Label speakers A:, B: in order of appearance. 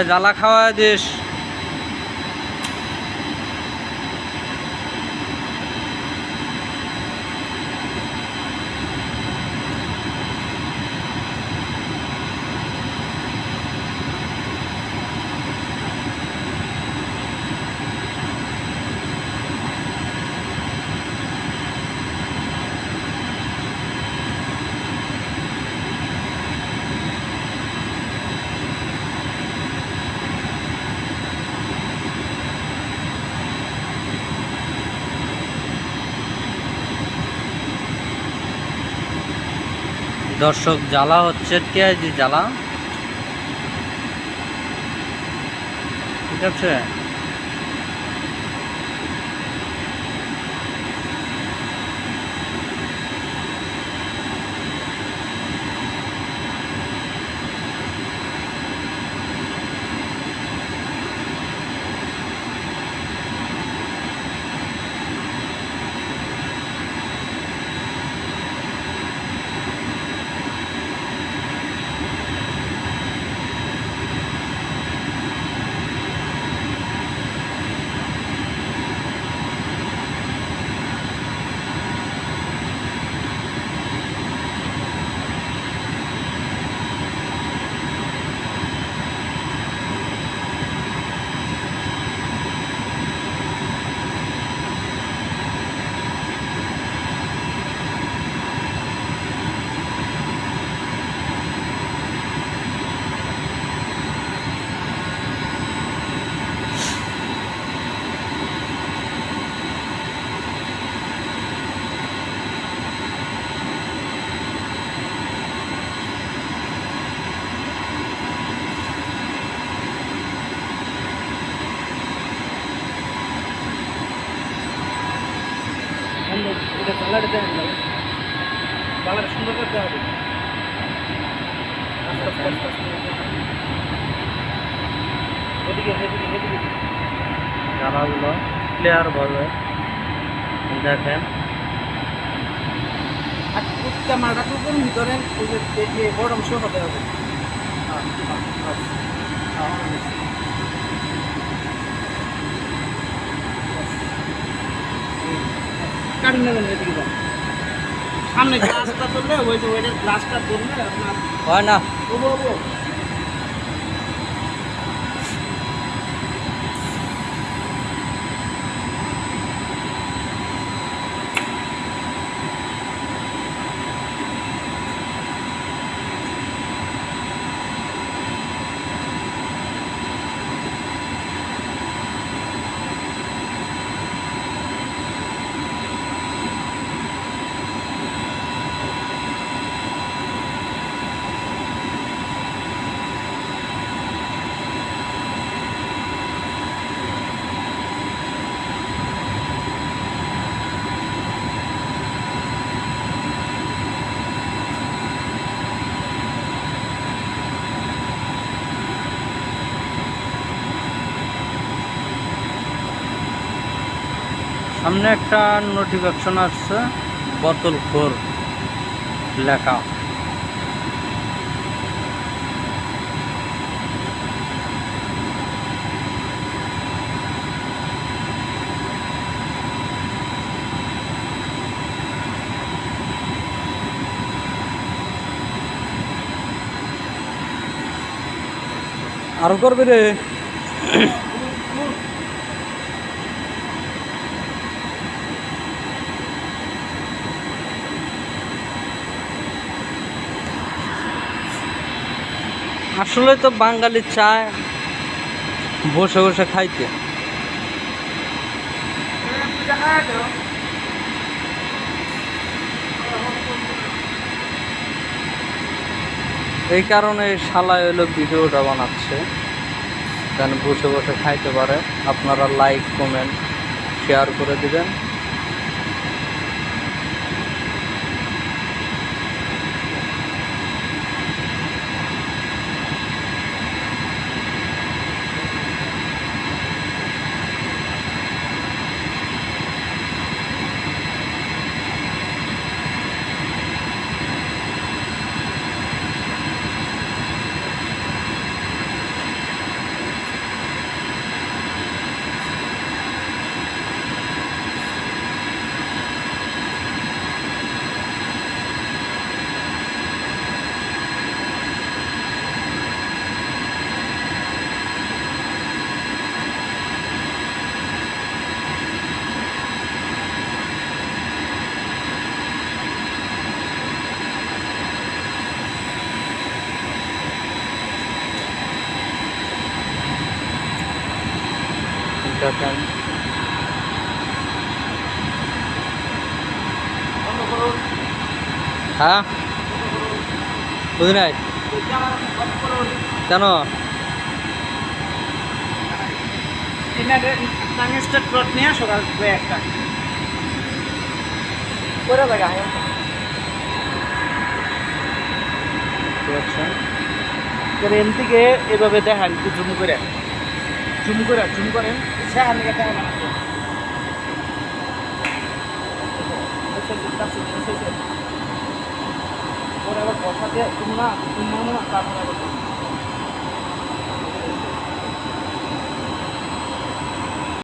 A: জ্বালা খাওয়া দিস। দর্শক জ্বালা হচ্ছে পেঁয়াজি জ্বালা, ঠিক আছে।
B: সুন্দর করতে হবে।
A: জ্বালাগুলো ক্লিয়ার ভাবে দেখেন।
B: মালটা টুকুর ভিতরে বড় অংশ হতে হবে। কাটি নেবেন এদিকে যান। সামনে গ্লাসটা ধরলে ওই যে ওইটার গ্লাসটা ধরলে আপনার
A: হয় না। সামনে একটা নোটিফিকেশন আসছে, বোতল খোর লেখা। আরো করবে রে। আসলে তো বাঙালি চায় বসে বসে খাইতে। এই কারণে শালা হলো ভিডিওটা বানাচ্ছে, যেন বসে বসে খাইতে পারে। আপনারা লাইক কমেন্ট শেয়ার করে দিবেন। দেখেন
B: বন্ধ করুন।
A: হ্যাঁ বুঝি নাই
B: বন্ধ করুন।
A: কেন
B: টাংস্টার রড নিয়ে সকাল একটা করে দেখা
A: দেখতে পাচ্ছেন
B: এম থেকে এভাবে দেখান একটু জুম করে জুম করেন সেখান থেকে দেখেন পরে আবার বসা দিয়ে তুমি না তারপরে আবার